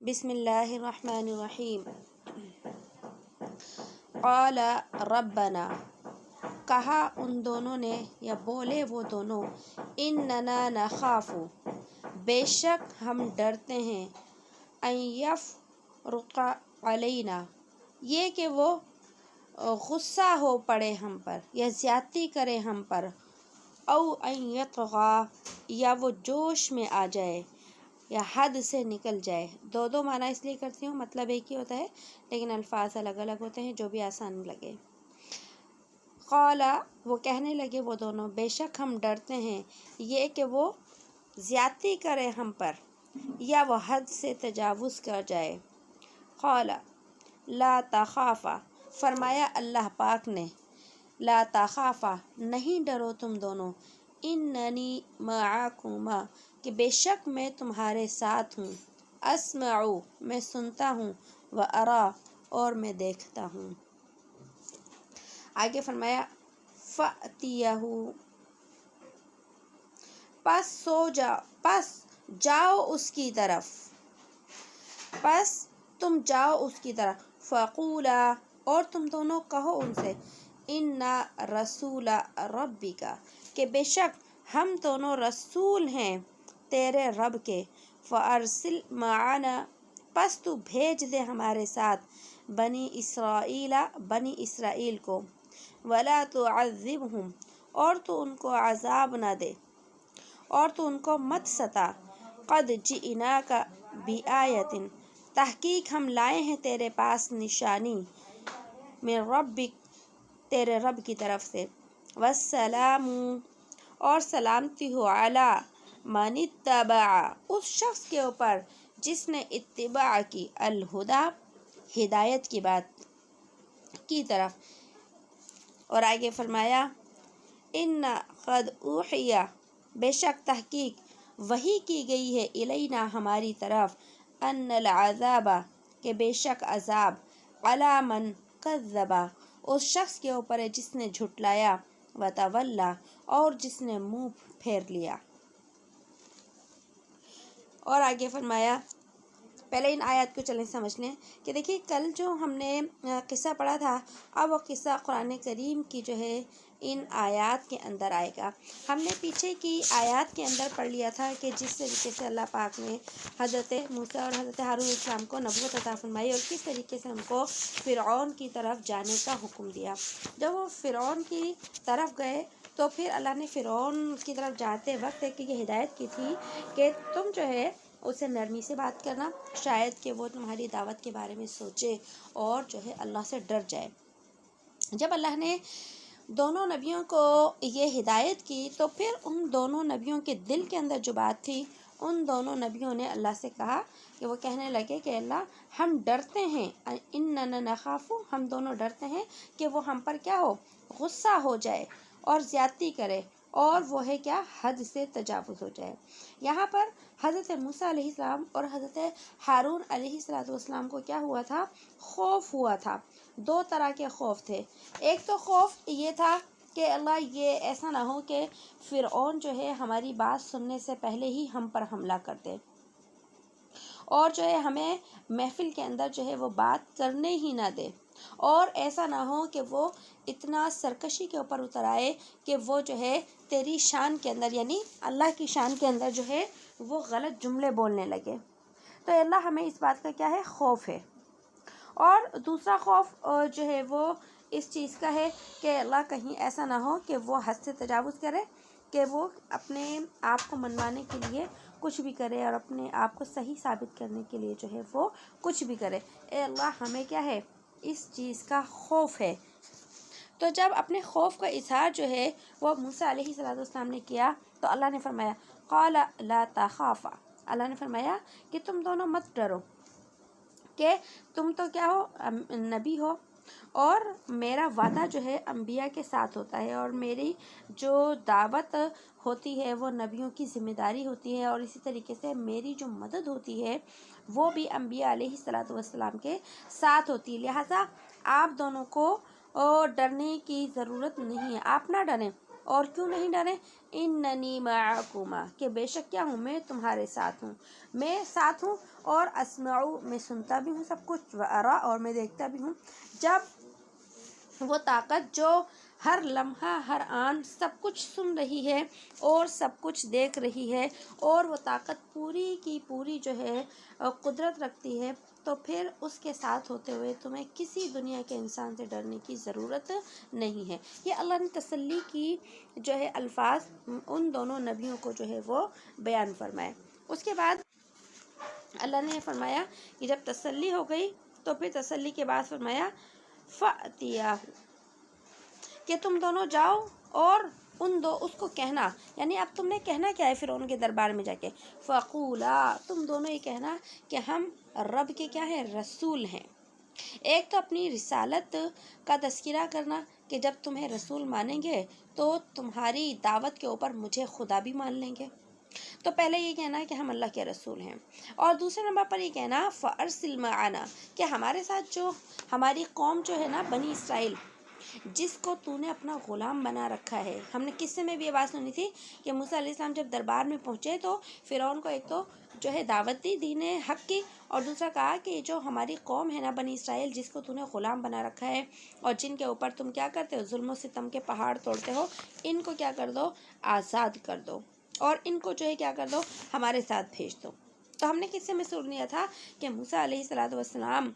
بسم اللہ الرحمن الرحیم۔ قال ربنا، کہا ان دونوں نے یا بولے وہ دونوں، اننا نخاف، بے شک ہم ڈرتے ہیں، ان یفرط علینا، یہ کہ وہ غصہ ہو پڑے ہم پر یا زیادتی کرے ہم پر، او ان یطغی، یا وہ جوش میں آ جائے یا حد سے نکل جائے۔ دو معنی اس لیے کرتی ہوں، مطلب ایک ہی ہوتا ہے لیکن الفاظ الگ الگ ہوتے ہیں، جو بھی آسان لگے۔ قال، وہ کہنے لگے وہ دونوں، بے شک ہم ڈرتے ہیں یہ کہ وہ زیادتی کرے ہم پر یا وہ حد سے تجاوز کر جائے۔ قال لا تخافا، فرمایا اللہ پاک نے، لا تخافا، نہیں ڈرو تم دونوں، اننی معکما، کہ بے شک میں تمہارے ساتھ ہوں، اسمع، میں سنتا ہوں، وارا، اور میں دیکھتا ہوں۔ آگے فرمایا فأتیہ، پس جاؤ اس کی طرف، پس تم جاؤ اس کی طرف، فقولا، اور تم دونوں کہو ان سے، انا رسول ربک، کہ بے شک ہم دونوں رسول ہیں تیرے رب کے، فارسل معنا، پس تو بھیج دے ہمارے ساتھ، بنی اسرائیل کو، ولا تعذبہم، اور تو ان کو عذاب نہ دے، اور تو ان کو مت ستا، قد جئناک بآیۃ، تحقیق ہم لائے ہیں تیرے پاس نشانی، من ربک، تیرے رب کی طرف سے، والسلام، اور سلامتی ہو، علی من اتبع، اس شخص کے اوپر جس نے اتباع کی، الہدی، ہدایت کی بات کی طرف۔ اور آگے فرمایا ان قد اوحی، بے شک تحقیق وحی کی گئی ہے، الینا، ہماری طرف، ان العذاب، کہ بے شک عذاب، علی من کذب، اس شخص کے اوپر ہے جس نے جھٹلایا، وتولی، اور جس نے منہ پھیر لیا۔ اور آگے فرمایا، پہلے ان آیات کو چلیں سمجھ لیں کہ دیکھیے کل جو ہم نے قصہ پڑھا تھا، اب وہ قصہ قرآن کریم کی جو ہے ان آیات کے اندر آئے گا۔ ہم نے پیچھے کی آیات کے اندر پڑھ لیا تھا کہ جس طریقے سے اللہ پاک نے حضرت موسیٰ اور حضرت ہارون علیہ السلام کو نبوت عطا فرمائی اور کس طریقے سے ان کو فرعون کی طرف جانے کا حکم دیا۔ جب وہ فرعون کی طرف گئے تو پھر اللہ نے فرعون کی طرف جاتے وقت ایک یہ ہدایت کی تھی کہ تم جو ہے اسے نرمی سے بات کرنا، شاید کہ وہ تمہاری دعوت کے بارے میں سوچے اور جو ہے اللہ سے ڈر جائے۔ جب اللہ نے دونوں نبیوں کو یہ ہدایت کی تو پھر ان دونوں نبیوں کے دل کے اندر جو بات تھی، ان دونوں نبیوں نے اللہ سے کہا کہ وہ کہنے لگے کہ اللہ ہم ڈرتے ہیں، اننا نخاف، ہم دونوں ڈرتے ہیں کہ وہ ہم پر کیا ہو، غصہ ہو جائے اور زیادتی کرے، اور وہ ہے کیا، حد سے تجاوز ہو جائے۔ یہاں پر حضرت موسیٰ علیہ السلام اور حضرت ہارون علیہ السلام کو کیا ہوا تھا، خوف ہوا تھا۔ دو طرح کے خوف تھے۔ ایک تو خوف یہ تھا کہ اللہ یہ ایسا نہ ہو کہ فرعون جو ہے ہماری بات سننے سے پہلے ہی ہم پر حملہ کر دے، اور جو ہے ہمیں محفل کے اندر جو ہے وہ بات کرنے ہی نہ دے، اور ایسا نہ ہو کہ وہ اتنا سرکشی کے اوپر اتر آئے کہ وہ جو ہے تیری شان کے اندر، یعنی اللہ کی شان کے اندر جو ہے وہ غلط جملے بولنے لگے۔ تو اللہ ہمیں اس بات کا کیا ہے، خوف ہے۔ اور دوسرا خوف جو ہے وہ اس چیز کا ہے کہ اللہ کہیں ایسا نہ ہو کہ وہ حد سے تجاوز کرے، کہ وہ اپنے آپ کو منوانے کے لیے کچھ بھی کرے اور اپنے آپ کو صحیح ثابت کرنے کے لیے جو ہے وہ کچھ بھی کرے۔ اے اللہ ہمیں کیا ہے، اس چیز کا خوف ہے۔ تو جب اپنے خوف کا اظہار جو ہے وہ موسیٰ علیہ السلام نے کیا تو اللہ نے فرمایا قال لا تخافا، اللہ نے فرمایا کہ تم دونوں مت ڈرو، کہ تم تو کیا ہو، نبی ہو، اور میرا وعدہ جو ہے انبیاء کے ساتھ ہوتا ہے، اور میری جو دعوت ہوتی ہے وہ نبیوں کی ذمہ داری ہوتی ہے، اور اسی طریقے سے میری جو مدد ہوتی ہے وہ بھی انبیاء علیہ السلام کے ساتھ ہوتی ہے۔ لہٰذا آپ دونوں کو ڈرنے کی ضرورت نہیں ہے، آپ نہ ڈریں، اور کیوں نہیں ڈریں؟ اننی معکما، کہ بے شک کیا ہوں، میں تمہارے ساتھ ہوں، میں ساتھ ہوں، اور اسمع، میں سنتا بھی ہوں سب کچھ، و ارا، اور میں دیکھتا بھی ہوں۔ جب وہ طاقت جو ہر لمحہ ہر آن سب کچھ سن رہی ہے اور سب کچھ دیکھ رہی ہے، اور وہ طاقت پوری کی پوری جو ہے قدرت رکھتی ہے، تو پھر اس کے ساتھ ہوتے ہوئے تمہیں کسی دنیا کے انسان سے ڈرنے کی ضرورت نہیں ہے۔ یہ اللہ نے تسلی کی جو ہے الفاظ ان دونوں نبیوں کو جو ہے وہ بیان فرمائے۔ اس کے بعد اللہ نے فرمایا کہ جب تسلی ہو گئی تو پھر تسلی کے بعد فرمایا فَأْتِيَاهُ، کہ تم دونوں جاؤ اور اس کو کہنا، یعنی اب تم نے کہنا کیا ہے فرعون کے دربار میں جا کے، فَقُولَا، تم دونوں یہ کہنا کہ ہم رب کے کیا ہیں، رسول ہیں۔ ایک تو اپنی رسالت کا تذکرہ کرنا کہ جب تمہیں رسول مانیں گے تو تمہاری دعوت کے اوپر مجھے خدا بھی مان لیں گے، تو پہلے یہ کہنا کہ ہم اللہ کے رسول ہیں، اور دوسرے نمبر پر یہ کہنا فَأَرْسِلْ مَعَنَا، کہ ہمارے ساتھ جو ہماری قوم جو ہے نا بنی اسرائیل، جس کو تو نے اپنا غلام بنا رکھا ہے۔ ہم نے قصے میں بھی یہ بات سنی تھی کہ موسیٰ علیہ السلام جب دربار میں پہنچے تو فرعون کو ایک تو جو ہے دعوت دی دین حق کی، اور دوسرا کہا کہ جو ہماری قوم ہے نا بنی اسرائیل، جس کو تو نے غلام بنا رکھا ہے اور جن کے اوپر تم کیا کرتے ہو، ظلم و ستم کے پہاڑ توڑتے ہو، ان کو کیا کر دو، آزاد کر دو، اور ان کو جو ہے کیا کر دو، ہمارے ساتھ بھیج دو۔ تو ہم نے قصے میں سن لیا تھا کہ موسیٰ علیہ السلام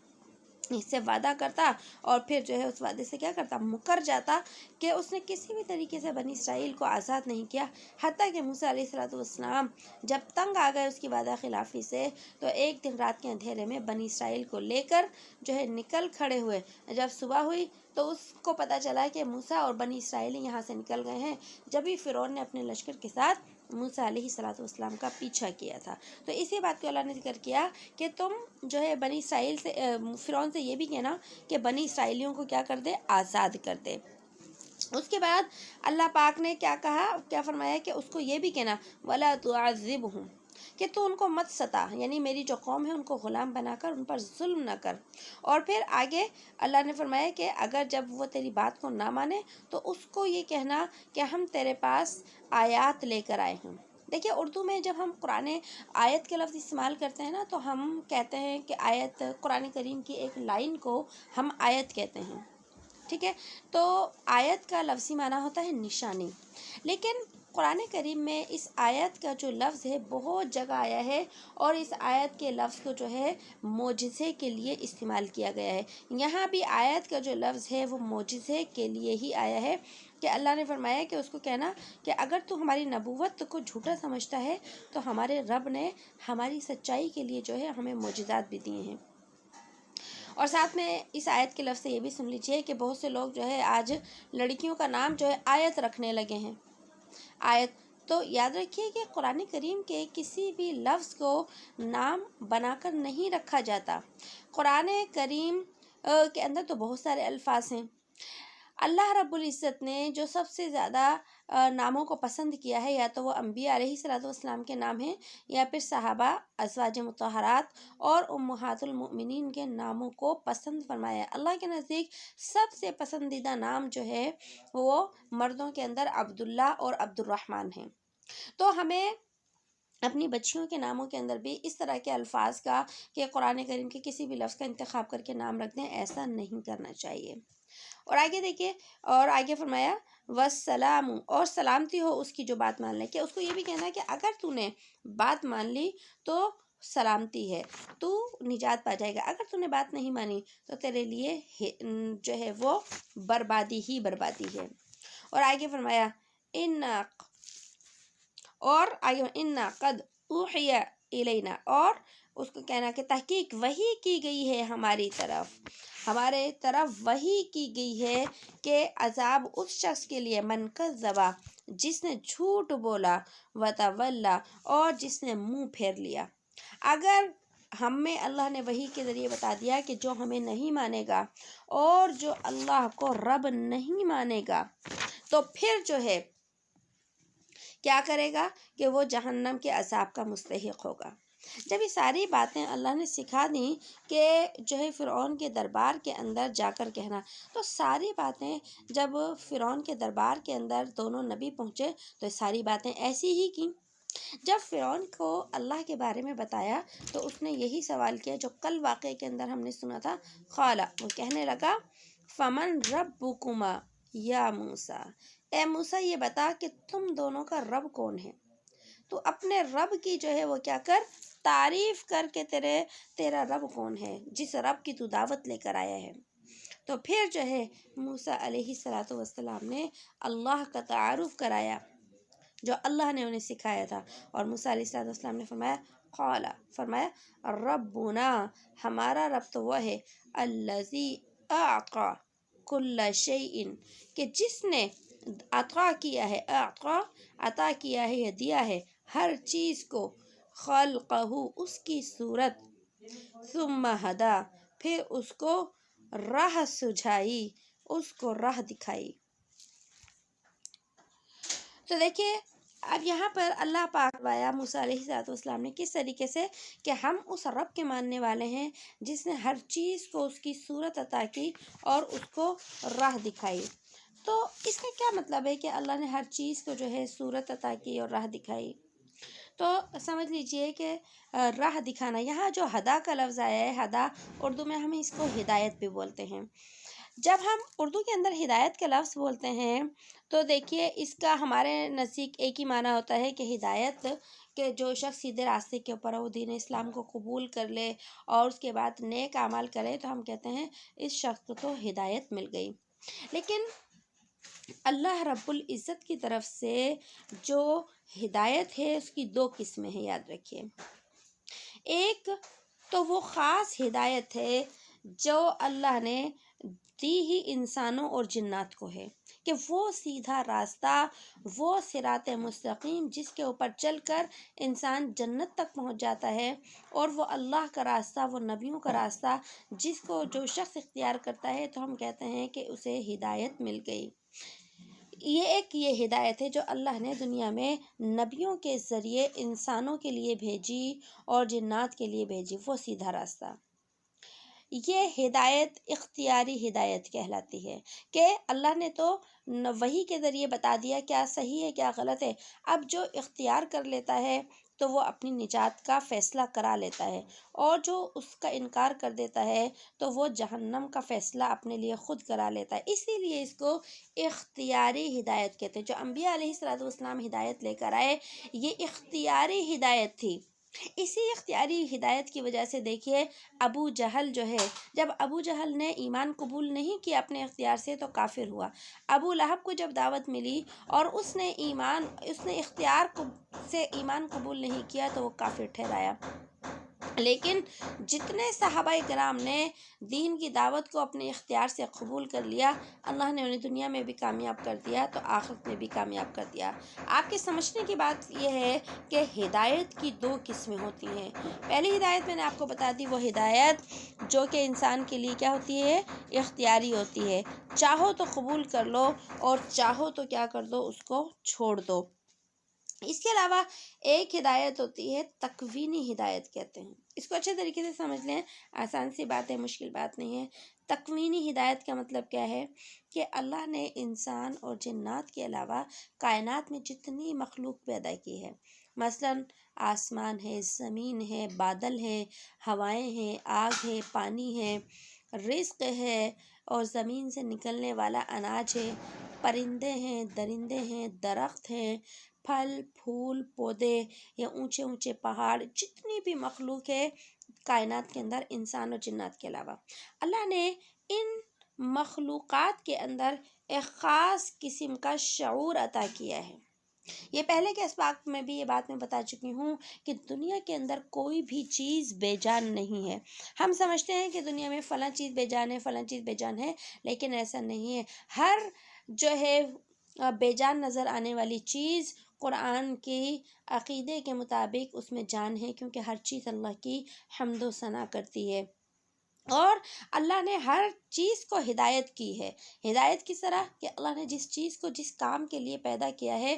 اس سے وعدہ کرتا اور پھر جو ہے اس وعدے سے کیا کرتا، مکر جاتا، کہ اس نے کسی بھی طریقے سے بنی اسرائیل کو آزاد نہیں کیا، حتیٰ کہ موسیٰ علیہ السلام جب تنگ آ گئے اس کی وعدہ خلافی سے، تو ایک دن رات کے اندھیرے میں بنی اسرائیل کو لے کر جو ہے نکل کھڑے ہوئے۔ جب صبح ہوئی تو اس کو پتہ چلا کہ موسیٰ اور بنی اسرائیلی یہاں سے نکل گئے ہیں، جبھی فرعون نے اپنے لشکر کے ساتھ موسیٰ علیہ السلام کا پیچھا کیا تھا۔ تو اسی بات کو اللہ نے ذکر کیا کہ تم جو ہے بنی اسرائیل سے فرعون سے یہ بھی کہنا کہ بنی اسرائیلیوں کو کیا کر دے، آزاد کر دے۔ اس کے بعد اللہ پاک نے کیا کہا، کیا فرمایا کہ اس کو یہ بھی کہنا وَلَا تُعَذِّبْهُمْ، کہ تو ان کو مت ستا، یعنی میری جو قوم ہے ان کو غلام بنا کر ان پر ظلم نہ کر۔ اور پھر آگے اللہ نے فرمایا کہ اگر جب وہ تیری بات کو نہ مانے تو اس کو یہ کہنا کہ ہم تیرے پاس آیات لے کر آئے ہیں۔ دیکھیے اردو میں جب ہم قرآن آیت کے لفظ استعمال کرتے ہیں نا، تو ہم کہتے ہیں کہ آیت، قرآن کریم کی ایک لائن کو ہم آیت کہتے ہیں، ٹھیک ہے؟ تو آیت کا لفظی معنی ہوتا ہے نشانی، لیکن قرآن کریم میں اس آیت کا جو لفظ ہے بہت جگہ آیا ہے، اور اس آیت کے لفظ کو جو ہے معجزے کے لیے استعمال کیا گیا ہے۔ یہاں بھی آیت کا جو لفظ ہے وہ معجزے کے لیے ہی آیا ہے، کہ اللہ نے فرمایا کہ اس کو کہنا کہ اگر تو ہماری نبوت کو جھوٹا سمجھتا ہے تو ہمارے رب نے ہماری سچائی کے لیے جو ہے ہمیں معجزات بھی دیے ہیں۔ اور ساتھ میں اس آیت کے لفظ سے یہ بھی سن لیجئے کہ بہت سے لوگ جو ہے آج لڑکیوں کا نام جو ہے آیت رکھنے لگے ہیں، آیت۔ تو یاد رکھیے کہ قرآن کریم کے کسی بھی لفظ کو نام بنا کر نہیں رکھا جاتا۔ قرآن کریم کے اندر تو بہت سارے الفاظ ہیں۔ اللہ رب العزت نے جو سب سے زیادہ ناموں کو پسند کیا ہے، یا تو وہ انبیاء علیہ السلام کے نام ہیں، یا پھر صحابہ، ازواج مطہرات اور امہات المؤمنین کے ناموں کو پسند فرمایا ہے۔ اللہ کے نزدیک سب سے پسندیدہ نام جو ہے وہ مردوں کے اندر عبداللہ اور عبد الرحمن ہیں۔ تو ہمیں اپنی بچیوں کے ناموں کے اندر بھی اس طرح کے الفاظ کا، کہ قرآن کریم کے کسی بھی لفظ کا انتخاب کر کے نام رکھ دیں، ایسا نہیں کرنا چاہیے۔ اور آگے دیکھیے، اور آگے فرمایا وَالسَّلَامُ، اور سلامتی ہو اس کی جو بات مان لے، کہ اس کو یہ بھی کہنا ہے کہ اگر تو نے بات مان لی تو سلامتی ہے، تو نجات پا جائے گا، اگر تو نے بات نہیں مانی تو تیرے لیے جو ہے وہ بربادی ہی بربادی ہے۔ اور آگے فرمایا اِنَّا قَدْ اُوحِیَ اِلَيْنَا، اور اس کو کہنا کہ تحقیق وحی کی گئی ہے ہماری طرف وحی کی گئی ہے کہ عذاب اس شخص کے لیے من کذب، جس نے جھوٹ بولا، وتولی، اور جس نے منہ پھیر لیا۔ اگر ہمیں اللہ نے وحی کے ذریعے بتا دیا کہ جو ہمیں نہیں مانے گا اور جو اللہ کو رب نہیں مانے گا، تو پھر جو ہے کیا کرے گا کہ وہ جہنم کے عذاب کا مستحق ہوگا۔ جب یہ ساری باتیں اللہ نے سکھا دیں کہ جو ہے فرعون کے دربار کے اندر جا کر کہنا، تو ساری باتیں جب فرعون کے دربار کے اندر دونوں نبی پہنچے تو یہ ساری باتیں ایسی ہی کی۔ جب فرعون کو اللہ کے بارے میں بتایا تو اس نے یہی سوال کیا جو کل واقعے کے اندر ہم نے سنا تھا، قالا، وہ کہنے لگا، فمن ربکما یا موسیٰ، اے موسیٰ یہ بتا کہ تم دونوں کا رب کون ہے۔ تو اپنے رب کی جو ہے وہ کیا کر، تعریف کر کے تیرا رب کون ہے، جس رب کی تو دعوت لے کر آیا ہے۔ تو پھر جو ہے موسیٰ علیہ السلام نے اللہ کا تعارف کرایا جو اللہ نے انہیں سکھایا تھا، اور موسیٰ علیہ السلام نے فرمایا، قالا، فرمایا، ربنا، ہمارا رب تو وہ ہے، الذی اعطی کل شیء، کہ جس نے عطا کیا ہے، عطا کیا ہے یا دیا ہے ہر چیز کو، خلقہ، اس کی صورت، ثم ہدا، پھر اس کو راہ سجھائی، اس کو راہ دکھائی۔ تو دیکھیے اب یہاں پر اللہ پاک وایا موسیٰ علیہ السلام نے کس طریقے سے کہ ہم اس رب کے ماننے والے ہیں جس نے ہر چیز کو اس کی صورت عطا کی اور اس کو راہ دکھائی۔ تو اس کا کیا مطلب ہے کہ اللہ نے ہر چیز کو جو ہے صورت عطا کی اور راہ دکھائی؟ تو سمجھ لیجئے کہ راہ دکھانا، یہاں جو ہدا کا لفظ آیا ہے، ہدا اردو میں ہم اس کو ہدایت بھی بولتے ہیں۔ جب ہم اردو کے اندر ہدایت کا لفظ بولتے ہیں تو دیکھیے اس کا ہمارے نزدیک ایک ہی معنی ہوتا ہے کہ ہدایت، کہ جو شخص سیدھے راستے کے اوپر وہ دین اسلام کو قبول کر لے اور اس کے بعد نیک اعمال کرے تو ہم کہتے ہیں اس شخص کو تو ہدایت مل گئی۔ لیکن اللہ رب العزت کی طرف سے جو ہدایت ہے اس کی دو قسمیں ہیں، یاد رکھیے۔ ایک تو وہ خاص ہدایت ہے جو اللہ نے دی ہی انسانوں اور جنات کو ہے، کہ وہ سیدھا راستہ، وہ صراط مستقیم جس کے اوپر چل کر انسان جنت تک پہنچ جاتا ہے، اور وہ اللہ کا راستہ، وہ نبیوں کا راستہ جس کو جو شخص اختیار کرتا ہے تو ہم کہتے ہیں کہ اسے ہدایت مل گئی۔ یہ ہدایت ہے جو اللہ نے دنیا میں نبیوں کے ذریعے انسانوں کے لیے بھیجی اور جنات کے لیے بھیجی، وہ سیدھا راستہ۔ یہ ہدایت اختیاری ہدایت کہلاتی ہے کہ اللہ نے تو وحی کے ذریعے بتا دیا کیا صحیح ہے کیا غلط ہے، اب جو اختیار کر لیتا ہے تو وہ اپنی نجات کا فیصلہ کرا لیتا ہے، اور جو اس کا انکار کر دیتا ہے تو وہ جہنم کا فیصلہ اپنے لیے خود کرا لیتا ہے۔ اسی لیے اس کو اختیاری ہدایت کہتے ہیں۔ جو انبیاء علیہ السلام ہدایت لے کر آئے یہ اختیاری ہدایت تھی۔ اسی اختیاری ہدایت کی وجہ سے دیکھیے ابو جہل جو ہے، جب ابو جہل نے ایمان قبول نہیں کیا اپنے اختیار سے تو کافر ہوا۔ ابو لہب کو جب دعوت ملی اور اس نے اختیار سے ایمان قبول نہیں کیا تو وہ کافر ٹھہرایا۔ لیکن جتنے صحابہ کرام نے دین کی دعوت کو اپنے اختیار سے قبول کر لیا، اللہ نے انہیں دنیا میں بھی کامیاب کر دیا تو آخرت میں بھی کامیاب کر دیا۔ آپ کے سمجھنے کی بات یہ ہے کہ ہدایت کی دو قسمیں ہوتی ہیں۔ پہلی ہدایت میں نے آپ کو بتا دی، وہ ہدایت جو کہ انسان کے لیے کیا ہوتی ہے، اختیاری ہوتی ہے، چاہو تو قبول کر لو اور چاہو تو کیا کر دو، اس کو چھوڑ دو۔ اس کے علاوہ ایک ہدایت ہوتی ہے تکوینی ہدایت کہتے ہیں، اس کو اچھے طریقے سے سمجھ لیں، آسان سی بات ہے، مشکل بات نہیں ہے۔ تکوینی ہدایت کا مطلب کیا ہے کہ اللہ نے انسان اور جنات کے علاوہ کائنات میں جتنی مخلوق پیدا کی ہے، مثلاً آسمان ہے، زمین ہے، بادل ہے، ہوائیں ہیں، آگ ہے، پانی ہے، رزق ہے اور زمین سے نکلنے والا اناج ہے، پرندے ہیں، درندے ہیں، درخت ہیں، پھل پھول پودے یا اونچے اونچے پہاڑ، جتنی بھی مخلوق ہے کائنات کے اندر انسان اور جنات کے علاوہ، اللہ نے ان مخلوقات کے اندر ایک خاص قسم کا شعور عطا کیا ہے۔ یہ پہلے کے اسباق میں بھی یہ بات میں بتا چکی ہوں کہ دنیا کے اندر کوئی بھی چیز بے جان نہیں ہے۔ ہم سمجھتے ہیں کہ دنیا میں فلاں چیز بے جان ہے، فلاں چیز بے جان ہے، لیکن ایسا نہیں ہے۔ ہر جو ہے بے جان نظر آنے والی چیز قرآن کی عقیدے کے مطابق اس میں جان ہے، کیونکہ ہر چیز اللہ کی حمد و ثنا کرتی ہے، اور اللہ نے ہر چیز کو ہدایت کی ہے۔ ہدایت کس طرح کہ اللہ نے جس چیز کو جس کام کے لیے پیدا کیا ہے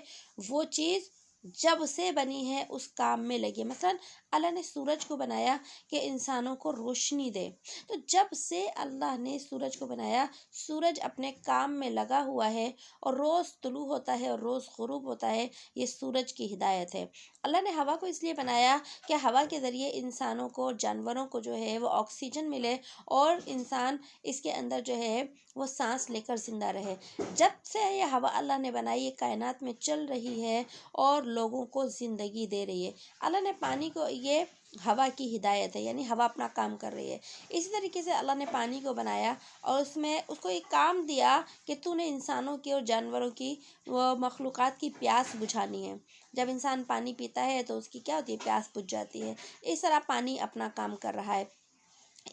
وہ چیز جب سے بنی ہے اس کام میں لگی ہے۔ مثلا اللہ نے سورج کو بنایا کہ انسانوں کو روشنی دے، تو جب سے اللہ نے سورج کو بنایا، سورج اپنے کام میں لگا ہوا ہے، اور روز طلوع ہوتا ہے اور روز غروب ہوتا ہے، یہ سورج کی ہدایت ہے۔ اللہ نے ہوا کو اس لیے بنایا کہ ہوا کے ذریعے انسانوں کو، جانوروں کو جو ہے وہ آکسیجن ملے، اور انسان اس کے اندر جو ہے وہ سانس لے کر زندہ رہے۔ جب سے یہ ہوا اللہ نے بنائی، یہ کائنات میں چل رہی ہے اور لوگوں کو زندگی دے رہی ہے۔ اللہ نے پانی کو، یہ ہوا کی ہدایت ہے، یعنی ہوا اپنا کام کر رہی ہے۔ اسی طریقے سے اللہ نے پانی کو بنایا اور اس کو ایک کام دیا کہ تو نے انسانوں کی اور جانوروں کی، وہ مخلوقات کی پیاس بجھانی ہے۔ جب انسان پانی پیتا ہے تو اس کی کیا ہوتی ہے؟ پیاس بجھ جاتی ہے۔ اس طرح پانی اپنا کام کر رہا ہے۔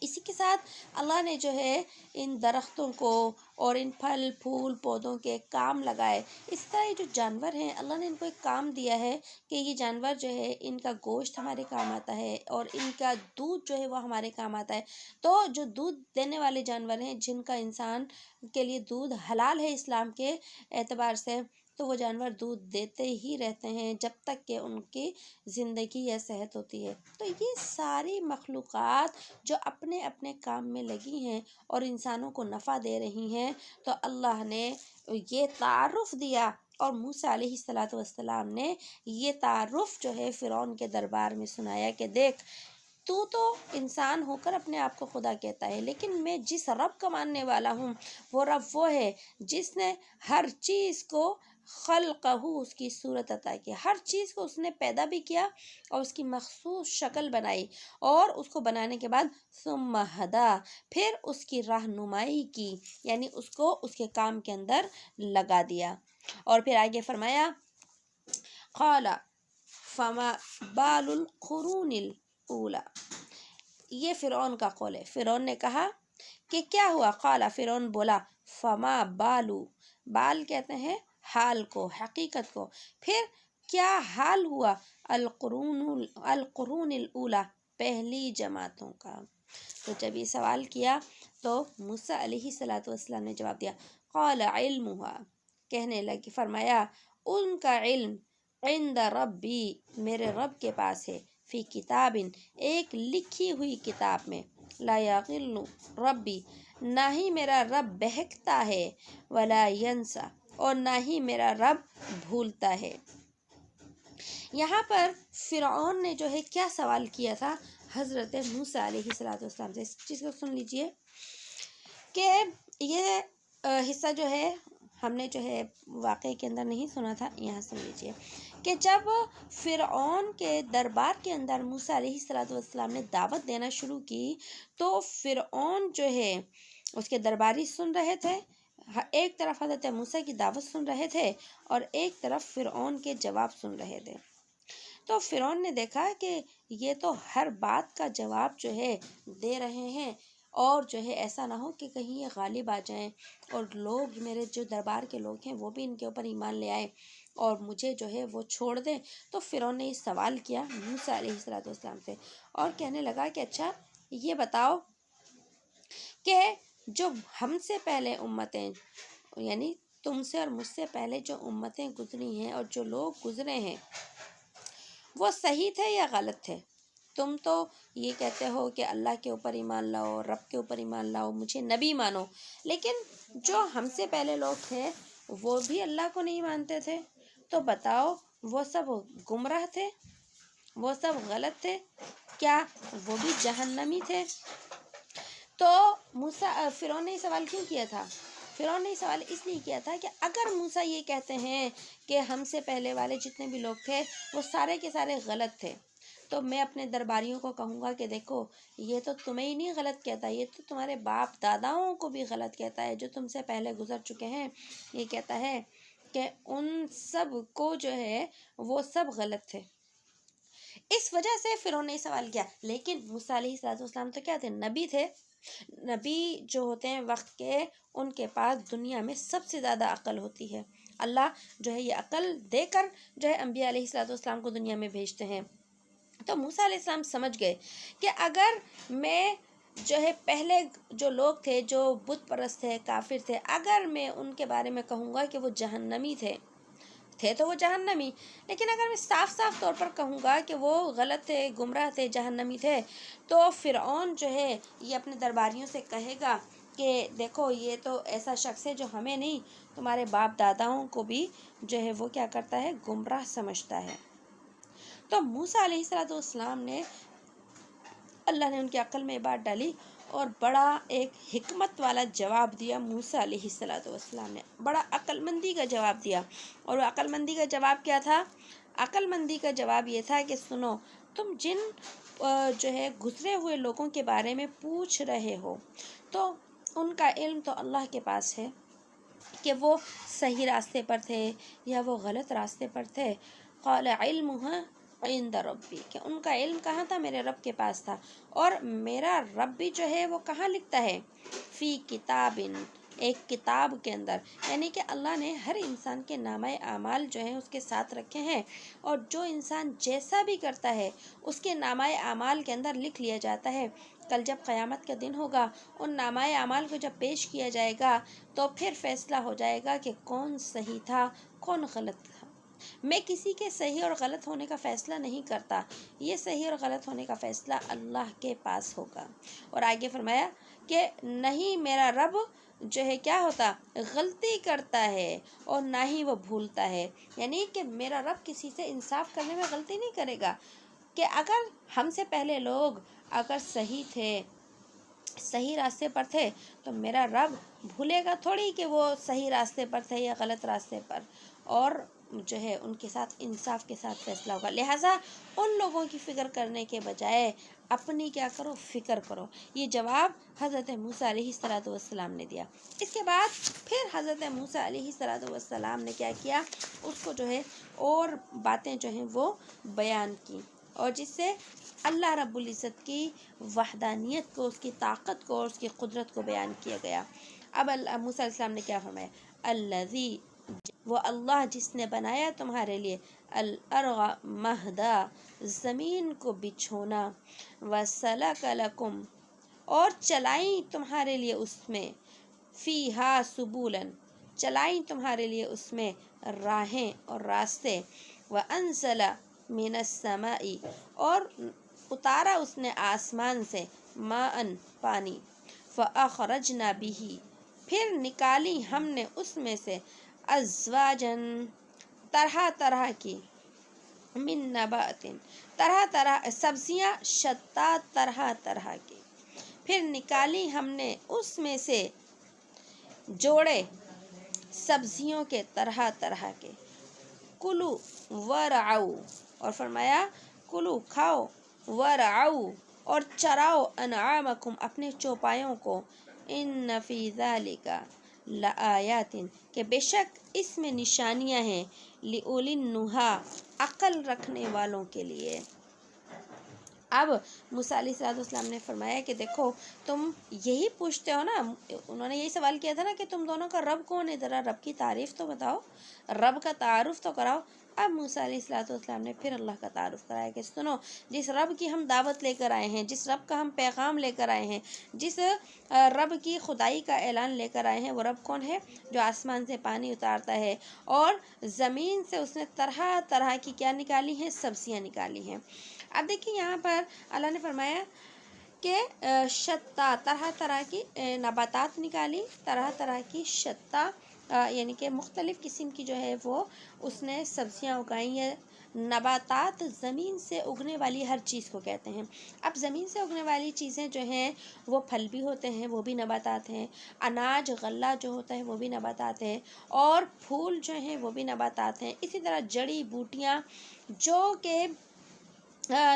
اسی کے ساتھ اللہ نے جو ہے ان درختوں کو اور ان پھل پھول پودوں کے کام لگائے۔ اس طرح یہ جو جانور ہیں، اللہ نے ان کو ایک کام دیا ہے کہ یہ جانور جو ہے، ان کا گوشت ہمارے کام آتا ہے اور ان کا دودھ جو ہے وہ ہمارے کام آتا ہے۔ تو جو دودھ دینے والے جانور ہیں، جن کا انسان کے لیے دودھ حلال ہے اسلام کے اعتبار سے، تو وہ جانور دودھ دیتے ہی رہتے ہیں جب تک کہ ان کی زندگی یا صحت ہوتی ہے۔ تو یہ ساری مخلوقات جو اپنے اپنے کام میں لگی ہیں اور انسانوں کو نفع دے رہی ہیں، تو اللہ نے یہ تعارف دیا، اور موسیٰ علیہ السلام نے یہ تعارف جو ہے فرعون کے دربار میں سنایا کہ دیکھ، تو انسان ہو کر اپنے آپ کو خدا کہتا ہے، لیکن میں جس رب کا ماننے والا ہوں، وہ رب وہ ہے جس نے ہر چیز کو خلقہ، اس کی صورت عطا کی، ہر چیز کو اس نے پیدا بھی کیا اور اس کی مخصوص شکل بنائی، اور اس کو بنانے کے بعد ثم ہدا، پھر اس کی رہنمائی کی، یعنی اس کو اس کے کام کے اندر لگا دیا۔ اور پھر آگے فرمایا قال فما بال القرون الاولی، یہ فرعون کا قول ہے۔ فرعون نے کہا کہ کیا ہوا؟ قال، فرعون بولا، فما بالو، بال کہتے ہیں حال کو، حقیقت کو، پھر کیا حال ہوا؟ القرون الاولی، پہلی جماعتوں کا۔ تو جب یہ سوال کیا تو موسیٰ علیہ السلام نے جواب دیا، قال علمها، کہنے لگی، فرمایا ان کا علم، عند ربی، میرے رب کے پاس ہے، فی کتاب، ایک لکھی ہوئی کتاب میں، لا یضل ربی، نہ ہی میرا رب بہکتا ہے، ولا ینسا، اور نہ ہی میرا رب بھولتا ہے۔ یہاں پر فرعون نے جو ہے کیا سوال کیا تھا حضرت موسیٰ علیہ السلام سے؟ اس چیز کو سن لیجئے کہ یہ حصہ جو ہے ہم نے جو ہے واقعے کے اندر نہیں سنا تھا، یہاں سن لیجئے کہ جب فرعون کے دربار کے اندر موسیٰ علیہ السلام نے دعوت دینا شروع کی، تو فرعون جو ہے اس کے درباری سن رہے تھے، ایک طرف حضرت موسیٰ کی دعوت سن رہے تھے اور ایک طرف فرعون کے جواب سن رہے تھے۔ تو فرعون نے دیکھا کہ یہ تو ہر بات کا جواب جو ہے دے رہے ہیں، اور جو ہے ایسا نہ ہو کہ کہیں یہ غالب آ جائیں اور لوگ، میرے جو دربار کے لوگ ہیں، وہ بھی ان کے اوپر ایمان لے آئیں اور مجھے جو ہے وہ چھوڑ دیں۔ تو فرعون نے یہ سوال کیا موسیٰ علیہ السلام سے، اور کہنے لگا کہ اچھا یہ بتاؤ کہ جو ہم سے پہلے امتیں، یعنی تم سے اور مجھ سے پہلے جو امتیں گزری ہیں اور جو لوگ گزرے ہیں، وہ صحیح تھے یا غلط تھے؟ تم تو یہ کہتے ہو کہ اللہ کے اوپر ایمان لاؤ، رب کے اوپر ایمان لاؤ، مجھے نبی مانو، لیکن جو ہم سے پہلے لوگ تھے وہ بھی اللہ کو نہیں مانتے تھے، تو بتاؤ وہ سب گمراہ تھے، وہ سب غلط تھے، کیا وہ بھی جہنمی تھے؟ تو فرعون نے یہ سوال کیوں کیا تھا؟ فرعون نے یہ سوال اس لیے کیا تھا کہ اگر موسیٰ یہ کہتے ہیں کہ ہم سے پہلے والے جتنے بھی لوگ تھے وہ سارے کے سارے غلط تھے، تو میں اپنے درباریوں کو کہوں گا کہ دیکھو، یہ تو تمہیں ہی نہیں غلط کہتا، یہ تو تمہارے باپ داداؤں کو بھی غلط کہتا ہے، جو تم سے پہلے گزر چکے ہیں، یہ کہتا ہے کہ ان سب کو جو ہے وہ سب غلط تھے۔ اس وجہ سے فرعون نے سوال کیا۔ لیکن موسیٰ علیہ السلام تو کیا تھے؟ نبی تھے۔ نبی جو ہوتے ہیں وقت کے، ان کے پاس دنیا میں سب سے زیادہ عقل ہوتی ہے۔ اللہ جو ہے یہ عقل دے کر جو ہے انبیاء علیہ السلام کو دنیا میں بھیجتے ہیں۔ تو موسیٰ علیہ السلام سمجھ گئے کہ اگر میں جو ہے پہلے جو لوگ تھے، جو بت پرست تھے، کافر تھے، اگر میں ان کے بارے میں کہوں گا کہ وہ جہنمی تھے، تھے تو وہ جہنمی، لیکن اگر میں صاف صاف طور پر کہوں گا کہ وہ غلط تھے، گمراہ تھے، جہنمی تھے، تو فرعون جو ہے یہ اپنے درباریوں سے کہے گا کہ دیکھو یہ تو ایسا شخص ہے جو ہمیں نہیں تمہارے باپ داداؤں کو بھی جو ہے وہ کیا کرتا ہے، گمراہ سمجھتا ہے۔ تو موسیٰ علیہ السلام نے، اللہ نے ان کی عقل میں بات ڈالی اور بڑا ایک حکمت والا جواب دیا۔ موسیٰ علیہ السلام نے بڑا عقل مندی کا جواب دیا، اور وہ عقل مندی کا جواب کیا تھا؟ عقل مندی کا جواب یہ تھا کہ سنو، تم جن جو ہے گزرے ہوئے لوگوں کے بارے میں پوچھ رہے ہو تو ان کا علم تو اللہ کے پاس ہے کہ وہ صحیح راستے پر تھے یا وہ غلط راستے پر تھے۔ قال علمها عند ربی، کہ ان کا علم کہاں تھا؟ میرے رب کے پاس تھا، اور میرا رب بھی جو ہے وہ کہاں لکھتا ہے؟ فی کتاب، ایک کتاب کے اندر، یعنی کہ اللہ نے ہر انسان کے نامہ اعمال جو ہیں اس کے ساتھ رکھے ہیں، اور جو انسان جیسا بھی کرتا ہے اس کے نامہ اعمال کے اندر لکھ لیا جاتا ہے۔ کل جب قیامت کا دن ہوگا، ان نامہ اعمال کو جب پیش کیا جائے گا تو پھر فیصلہ ہو جائے گا کہ کون صحیح تھا، کون غلط تھا۔ میں کسی کے صحیح اور غلط ہونے کا فیصلہ نہیں کرتا، یہ صحیح اور غلط ہونے کا فیصلہ اللہ کے پاس ہوگا۔ اور آگے فرمایا کہ نہیں میرا رب جو ہے کیا ہوتا، غلطی کرتا ہے اور نہ ہی وہ بھولتا ہے، یعنی کہ میرا رب کسی سے انصاف کرنے میں غلطی نہیں کرے گا، کہ اگر ہم سے پہلے لوگ اگر صحیح تھے، صحیح راستے پر تھے، تو میرا رب بھولے گا تھوڑی کہ وہ صحیح راستے پر تھے یا غلط راستے پر، اور جو ہے ان کے ساتھ انصاف کے ساتھ فیصلہ ہوگا۔ لہٰذا ان لوگوں کی فکر کرنے کے بجائے اپنی کیا کرو، فکر کرو۔ یہ جواب حضرت موسیٰ علیہ السلام نے دیا۔ اس کے بعد پھر حضرت موسیٰ علیہ السلام نے کیا کیا، اس کو جو ہے اور باتیں جو ہیں وہ بیان کی، اور جس سے اللہ رب العزت کی وحدانیت کو، اس کی طاقت کو اور اس کی قدرت کو بیان کیا گیا۔ اب موسیٰ علیہ السلام نے کیا فرمایا؟ الذی، وہ اللہ جس نے بنایا تمہارے لیے، الارض مہدا، زمین کو بچھونا، وسلک لکم، اور چلائیں تمہارے لیے اس میں، فیہا سبولا، چلائیں تمہارے لیے اس میں راہیں اور راستے، وانزل من السماء، اور اتارا اس نے آسمان سے، ماء، پانی، فاخرجنا به، پھر نکالی ہم نے اس میں سے، ازواجن، طرح طرح کی، من نبات، طرح طرح سبزیاں، شتیٰ، طرح طرح کی، پھر نکالی ہم نے اس میں سے جوڑے سبزیوں کے طرح طرح کے، کلو ورعو، اور فرمایا کلو، کھاؤ، ورعو، اور چراؤ، انعامکم، اپنے چوپایوں کو، ان فی ذالک لآیات، کہ بے شک اس میں نشانیاں ہیں، لأولی النہی، عقل رکھنے والوں کے لیے۔ اب موسیٰ علیہ السلام نے فرمایا کہ دیکھو تم یہی پوچھتے ہو نا، انہوں نے یہی سوال کیا تھا نا کہ تم دونوں کا رب کون ہے، ذرا رب کی تعریف تو بتاؤ، رب کا تعارف تو کراؤ۔ اب موسیٰ علیہ السلام نے پھر اللہ کا تعارف کرایا کہ سنو، جس رب کی ہم دعوت لے کر آئے ہیں، جس رب کا ہم پیغام لے کر آئے ہیں، جس رب کی خدائی کا اعلان لے کر آئے ہیں، وہ رب کون ہے؟ جو آسمان سے پانی اتارتا ہے اور زمین سے اس نے طرح طرح کی کیا نکالی ہیں، سبزیاں نکالی ہیں۔ اب دیکھیں یہاں پر اللہ نے فرمایا کہ شتیٰ، طرح طرح کی نباتات نکالی، طرح طرح کی شتیٰ، یعنی کہ مختلف قسم کی جو ہے وہ اس نے سبزیاں اگائی ہیں۔ نباتات زمین سے اگنے والی ہر چیز کو کہتے ہیں۔ اب زمین سے اگنے والی چیزیں جو ہیں وہ پھل بھی ہوتے ہیں، وہ بھی نباتات ہیں، اناج غلہ جو ہوتا ہے وہ بھی نباتات ہیں، اور پھول جو ہیں وہ بھی نباتات ہیں، اسی طرح جڑی بوٹیاں جو کہ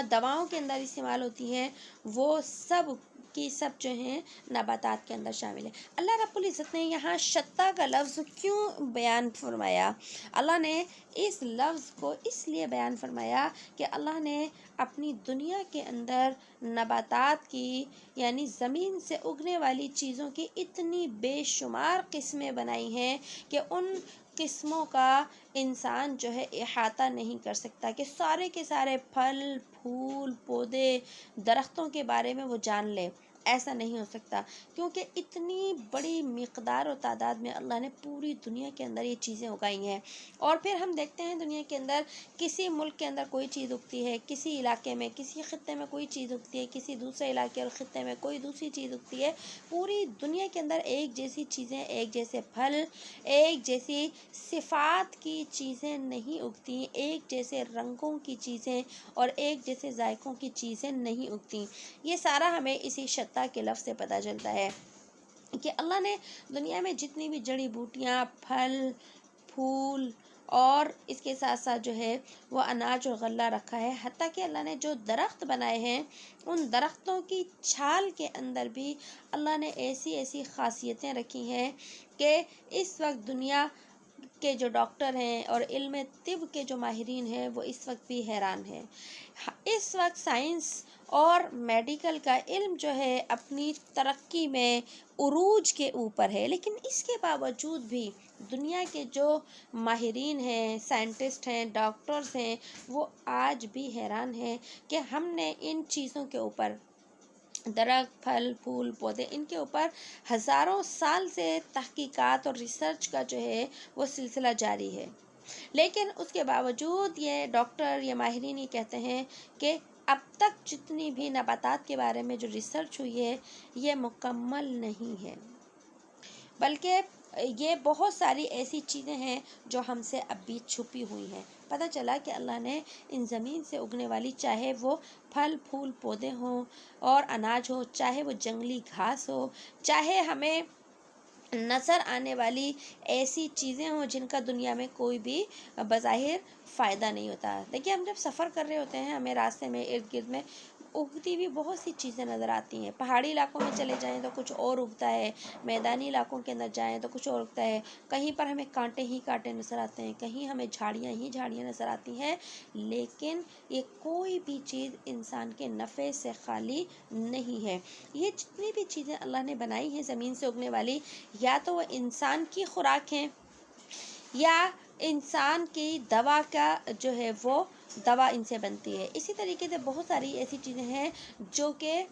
دواؤں کے اندر استعمال ہوتی ہیں، وہ سب کی سب جو ہیں نباتات کے اندر شامل ہے۔ اللہ رب العزت نے یہاں شتیٰ کا لفظ کیوں بیان فرمایا؟ اللہ نے اس لفظ کو اس لیے بیان فرمایا کہ اللہ نے اپنی دنیا کے اندر نباتات کی، یعنی زمین سے اگنے والی چیزوں کی اتنی بے شمار قسمیں بنائی ہیں کہ ان قسموں کا انسان جو ہے احاطہ نہیں کر سکتا، کہ سارے کے سارے پھل، پھول، پودے، درختوں کے بارے میں وہ جان لے۔ ایسا نہیں ہو سکتا، کیونکہ اتنی بڑی مقدار و تعداد میں اللہ نے پوری دنیا کے اندر یہ چیزیں اگائی ہیں۔ اور پھر ہم دیکھتے ہیں دنیا کے اندر کسی ملک کے اندر کوئی چیز اگتی ہے، کسی علاقے میں، کسی خطے میں کوئی چیز اگتی ہے، کسی دوسرے علاقے اور خطے میں کوئی دوسری چیز اگتی ہے۔ پوری دنیا کے اندر ایک جیسی چیزیں، ایک جیسے پھل، ایک جیسی صفات کی چیزیں نہیں اگتی، ایک جیسے رنگوں کی چیزیں اور ایک جیسے ذائقوں کی چیزیں نہیں اگتی۔ یہ سارا ہمیں اسی شتا کے لفظ سے پتہ چلتا ہے کہ اللہ نے دنیا میں جتنی بھی جڑی بوٹیاں، پھل، پھول اور اس کے ساتھ ساتھ جو ہے وہ اناج اور غلہ رکھا ہے، حتیٰ کہ اللہ نے جو درخت بنائے ہیں ان درختوں کی چھال کے اندر بھی اللہ نے ایسی ایسی خاصیتیں رکھی ہیں کہ اس وقت دنیا کے جو ڈاکٹر ہیں اور علم طب کے جو ماہرین ہیں وہ اس وقت بھی حیران ہیں۔ اس وقت سائنس اور میڈیکل کا علم جو ہے اپنی ترقی میں عروج کے اوپر ہے، لیکن اس کے باوجود بھی دنیا کے جو ماہرین ہیں، سائنٹسٹ ہیں، ڈاکٹرز ہیں، وہ آج بھی حیران ہیں کہ ہم نے ان چیزوں کے اوپر، درخت، پھل، پھول، پودے، ان کے اوپر ہزاروں سال سے تحقیقات اور ریسرچ کا جو ہے وہ سلسلہ جاری ہے، لیکن اس کے باوجود یہ ڈاکٹر یا ماہرین یہ کہتے ہیں کہ اب تک جتنی بھی نباتات کے بارے میں جو ریسرچ ہوئی ہے یہ مکمل نہیں ہے، بلکہ یہ بہت ساری ایسی چیزیں ہیں جو ہم سے اب بھی چھپی ہوئی ہیں۔ پتہ چلا کہ اللہ نے ان زمین سے اگنے والی، چاہے وہ پھل پھول پودے ہوں اور اناج ہو، چاہے وہ جنگلی گھاس ہو، چاہے ہمیں نظر آنے والی ایسی چیزیں ہوں جن کا دنیا میں کوئی بھی بظاہر فائدہ نہیں ہوتا۔ دیکھیے ہم جب سفر کر رہے ہوتے ہیں ہمیں راستے میں ارد گرد میں اگتی بھی بہت سی چیزیں نظر آتی ہیں۔ پہاڑی علاقوں میں چلے جائیں تو کچھ اور اگتا ہے، میدانی علاقوں کے اندر جائیں تو کچھ اور اگتا ہے، کہیں پر ہمیں کانٹے ہی کانٹے نظر آتے ہیں، کہیں ہمیں جھاڑیاں ہی جھاڑیاں نظر آتی ہیں، لیکن یہ کوئی بھی چیز انسان کے نفع سے خالی نہیں ہے۔ یہ جتنی بھی چیزیں اللہ نے بنائی ہیں زمین سے اگنے والی، یا تو وہ انسان کی خوراک ہیں یا انسان کی دوا کا جو ہے وہ دوا ان سے بنتی ہے۔ اسی طریقے سے بہت ساری ایسی چیزیں ہیں جو کہ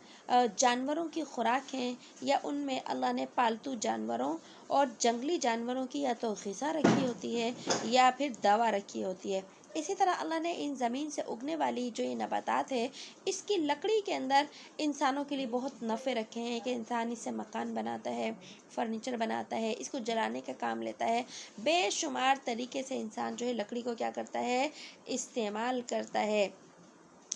جانوروں کی خوراک ہیں، یا ان میں اللہ نے پالتو جانوروں اور جنگلی جانوروں کی یا تو غذا رکھی ہوتی ہے یا پھر دوا رکھی ہوتی ہے۔ اسی طرح اللہ نے ان زمین سے اگنے والی جو یہ نباتات ہے اس کی لکڑی کے اندر انسانوں کے لیے بہت نفع رکھے ہیں کہ انسان اس سے مکان بناتا ہے، فرنیچر بناتا ہے، اس کو جلانے کا کام لیتا ہے، بے شمار طریقے سے انسان جو ہے لکڑی کو کیا کرتا ہے، استعمال کرتا ہے۔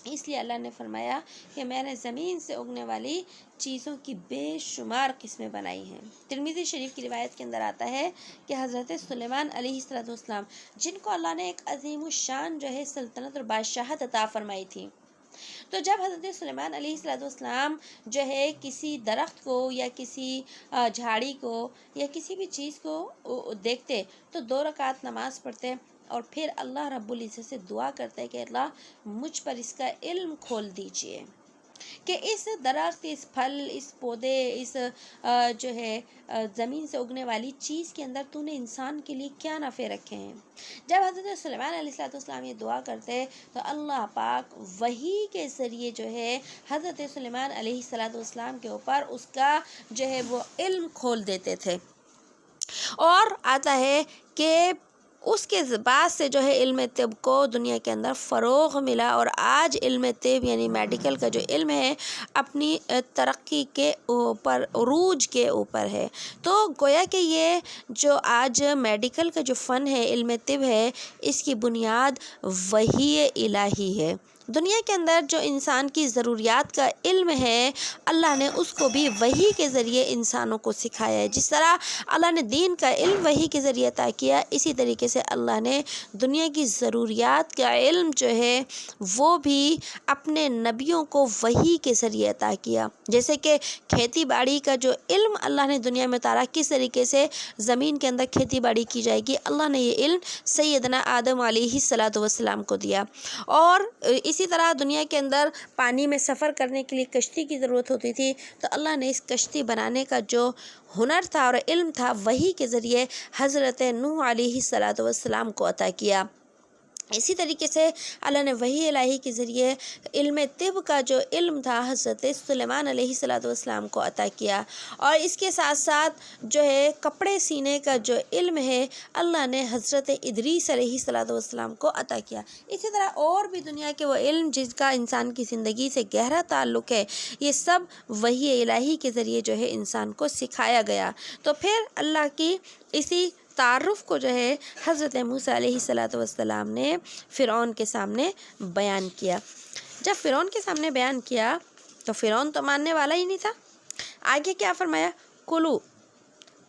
اس لیے اللہ نے فرمایا کہ میں نے زمین سے اگنے والی چیزوں کی بے شمار قسمیں بنائی ہیں۔ ترمذی شریف کی روایت کے اندر آتا ہے کہ حضرت سلیمان علیہ السلام جن کو اللہ نے ایک عظیم الشان جو ہے سلطنت اور بادشاہت عطا فرمائی تھی، تو جب حضرت سلیمان علیہ السلام جو ہے کسی درخت کو یا کسی جھاڑی کو یا کسی بھی چیز کو دیکھتے تو 2 رکعت نماز پڑھتے اور پھر اللہ رب العزت سے دعا کرتے کہ اللہ مجھ پر اس کا علم کھول دیجئے کہ اس درخت، اس پھل، اس پودے، اس جو ہے زمین سے اگنے والی چیز کے اندر تو نے انسان کے لیے کیا نفع رکھے ہیں۔ جب حضرت سلیمان علیہ السلام یہ دعا کرتے تو اللہ پاک وحی کے ذریعے جو ہے حضرت سلیمان علیہ السلام کے اوپر اس کا جو ہے وہ علم کھول دیتے تھے، اور آتا ہے کہ اس کے بعد سے جو ہے علم طب کو دنیا کے اندر فروغ ملا، اور آج علم طب یعنی میڈیکل کا جو علم ہے اپنی ترقی کے اوپر، عروج کے اوپر ہے۔ تو گویا کہ یہ جو آج میڈیکل کا جو فن ہے، علم طب ہے، اس کی بنیاد وحی الہی ہے۔ دنیا کے اندر جو انسان کی ضروریات کا علم ہے اللہ نے اس کو بھی وحی کے ذریعے انسانوں کو سکھایا ہے۔ جس طرح اللہ نے دین کا علم وحی کے ذریعے عطا کیا، اسی طریقے سے اللہ نے دنیا کی ضروریات کا علم جو ہے وہ بھی اپنے نبیوں کو وحی کے ذریعے عطا کیا۔ جیسے کہ کھیتی باڑی کا جو علم اللہ نے دنیا میں اتارا، کس طریقے سے زمین کے اندر کھیتی باڑی کی جائے گی، اللہ نے یہ علم سیدنا آدم علیہ السلام کو دیا۔ اور اسی طرح دنیا کے اندر پانی میں سفر کرنے کے لیے کشتی کی ضرورت ہوتی تھی، تو اللہ نے اس کشتی بنانے کا جو ہنر تھا اور علم تھا وحی کے ذریعے حضرت نوح علیہ السلام کو عطا کیا۔ اسی طریقے سے اللہ نے وحی الہی کے ذریعے علم طب کا جو علم تھا حضرت سلیمان علیہ السلام کو عطا کیا، اور اس کے ساتھ ساتھ جو ہے کپڑے سینے کا جو علم ہے اللہ نے حضرت ادریس علیہ السلام کو عطا کیا۔ اسی طرح اور بھی دنیا کے وہ علم جس کا انسان کی زندگی سے گہرا تعلق ہے، یہ سب وحی الہی کے ذریعے جو ہے انسان کو سکھایا گیا۔ تو پھر اللہ کی اسی تعارف کو جو ہے حضرت موسیٰ علیہ السلام نے فرعون کے سامنے بیان کیا۔ جب فرعون کے سامنے بیان کیا تو فرعون تو ماننے والا ہی نہیں تھا۔ آگے کیا فرمایا؟ کلو،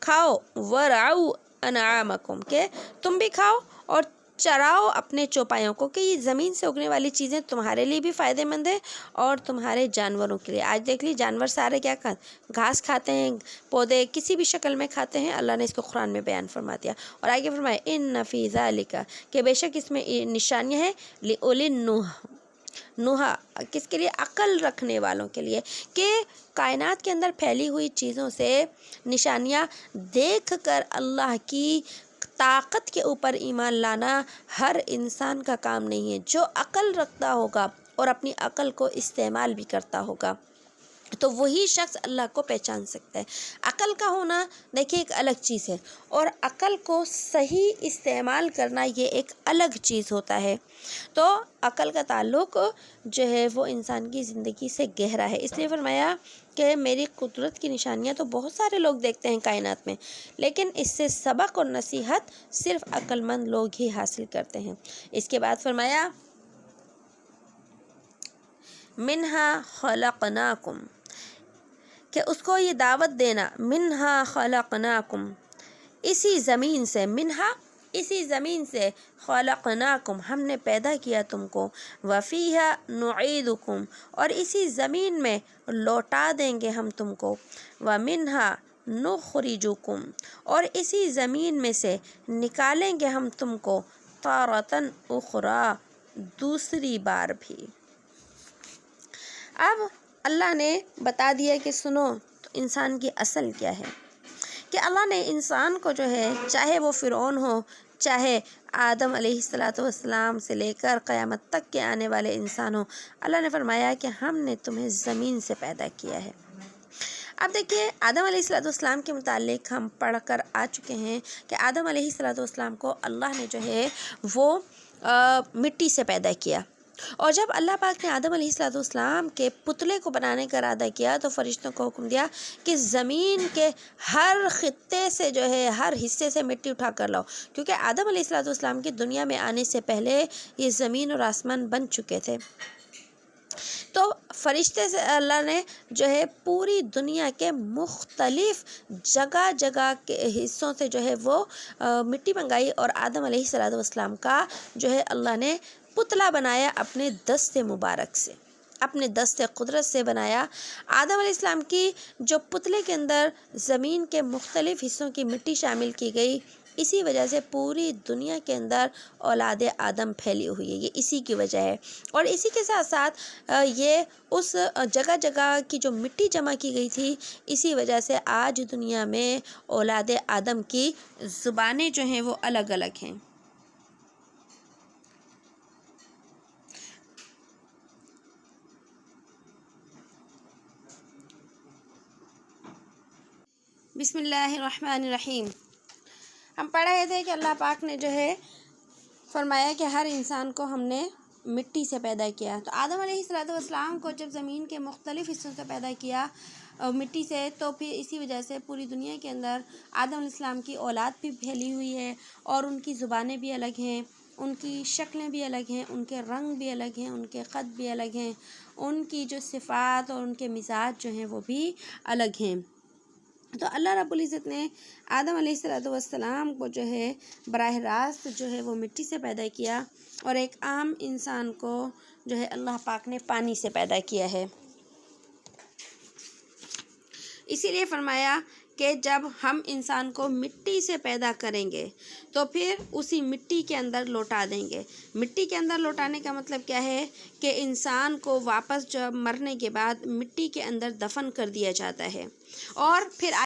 کھاؤ، ورعو انعامکم، کہ تم بھی کھاؤ اور چراؤ اپنے چوپایوں کو، کہ یہ زمین سے اگنے والی چیزیں تمہارے لیے بھی فائدہ مند ہے اور تمہارے جانوروں کے لیے۔ آج دیکھ لی جانور سارے کیا کھاتے، گھاس کھاتے ہیں، پودے کسی بھی شکل میں کھاتے ہیں۔ اللہ نے اس کو قرآن میں بیان فرما دیا، اور آگے فرمایا ان فی ذالک، کہ بے شک اس میں نشانیاں ہیں، لأولی النہی، کس کے لیے؟ عقل رکھنے والوں کے لیے، کہ کائنات کے اندر پھیلی ہوئی چیزوں سے نشانیاں دیکھ کر اللہ کی طاقت کے اوپر ایمان لانا ہر انسان کا کام نہیں ہے۔ جو عقل رکھتا ہوگا اور اپنی عقل کو استعمال بھی کرتا ہوگا تو وہی شخص اللہ کو پہچان سکتا ہے۔ عقل کا ہونا دیکھیے ایک الگ چیز ہے، اور عقل کو صحیح استعمال کرنا یہ ایک الگ چیز ہوتا ہے۔ تو عقل کا تعلق جو ہے وہ انسان کی زندگی سے گہرا ہے، اس لیے فرمایا کہ میری قدرت کی نشانیاں تو بہت سارے لوگ دیکھتے ہیں کائنات میں، لیکن اس سے سبق اور نصیحت صرف عقل مند لوگ ہی حاصل کرتے ہیں۔ اس کے بعد فرمایا منہا خلقناکم، کہ اس کو یہ دعوت دینا، منہا خلقناکم، اسی زمین سے، منہا اسی زمین سے، خلقناکم ہم نے پیدا کیا تم کو، وفیہا نعیدکم اور اسی زمین میں لوٹا دیں گے ہم تم کو، ومنہا نخرجکم اور اسی زمین میں سے نکالیں گے ہم تم کو، تارۃ اخری دوسری بار بھی۔ اب اللہ نے بتا دیا کہ سنو انسان کی اصل کیا ہے، کہ اللہ نے انسان کو جو ہے، چاہے وہ فرعون ہو، چاہے آدم علیہ السلام سے لے کر قیامت تک کے آنے والے انسان ہو، اللہ نے فرمایا کہ ہم نے تمہیں زمین سے پیدا کیا ہے۔ اب دیکھیے آدم علیہ السلام کے متعلق ہم پڑھ کر آ چکے ہیں کہ آدم علیہ السلام کو اللہ نے جو ہے وہ مٹی سے پیدا کیا، اور جب اللہ پاک نے آدم علیہ السلام کے پتلے کو بنانے کا ارادہ کیا تو فرشتوں کو حکم دیا کہ زمین کے ہر خطے سے جو ہے، ہر حصے سے مٹی اٹھا کر لاؤ، کیونکہ آدم علیہ السلام کی دنیا میں آنے سے پہلے یہ زمین اور آسمان بن چکے تھے۔ تو فرشتے سے اللہ نے جو ہے پوری دنیا کے مختلف جگہ جگہ کے حصوں سے جو ہے وہ مٹی منگائی، اور آدم علیہ السلام کا جو ہے اللہ نے پتلا بنایا اپنے دست مبارک سے، اپنے دست قدرت سے بنایا۔ آدم علیہ السلام کی جو پتلے کے اندر زمین کے مختلف حصوں کی مٹی شامل کی گئی، اسی وجہ سے پوری دنیا کے اندر اولاد آدم پھیلی ہوئی ہے، یہ اسی کی وجہ ہے۔ اور اسی کے ساتھ ساتھ یہ اس جگہ جگہ کی جو مٹی جمع کی گئی تھی، اسی وجہ سے آج دنیا میں اولاد آدم کی زبانیں جو ہیں وہ الگ الگ ہیں۔ بسم اللہ الرحمن الرحیم۔ ہم پڑھ رہے تھے کہ اللہ پاک نے جو ہے فرمایا کہ ہر انسان کو ہم نے مٹی سے پیدا کیا، تو آدم علیہ السلام کو جب زمین کے مختلف حصوں سے پیدا کیا مٹی سے، تو پھر اسی وجہ سے پوری دنیا کے اندر آدم علیہ السلام کی اولاد بھی پھیلی ہوئی ہے، اور ان کی زبانیں بھی الگ ہیں، ان کی شکلیں بھی الگ ہیں، ان کے رنگ بھی الگ ہیں، ان کے قد بھی الگ ہیں، ان کی جو صفات اور ان کے مزاج جو ہیں وہ بھی الگ ہیں۔ تو اللہ رب العزت نے آدم علیہ السلام کو جو ہے براہ راست جو ہے وہ مٹی سے پیدا کیا، اور ایک عام انسان کو جو ہے اللہ پاک نے پانی سے پیدا کیا ہے۔ اسی لیے فرمایا کہ جب ہم انسان کو مٹی سے پیدا کریں گے تو پھر اسی مٹی کے اندر لوٹا دیں گے۔ مٹی کے اندر لوٹانے کا مطلب کیا ہے کہ انسان کو واپس جب مرنے کے بعد مٹی کے اندر دفن کر دیا جاتا ہے، اور پھر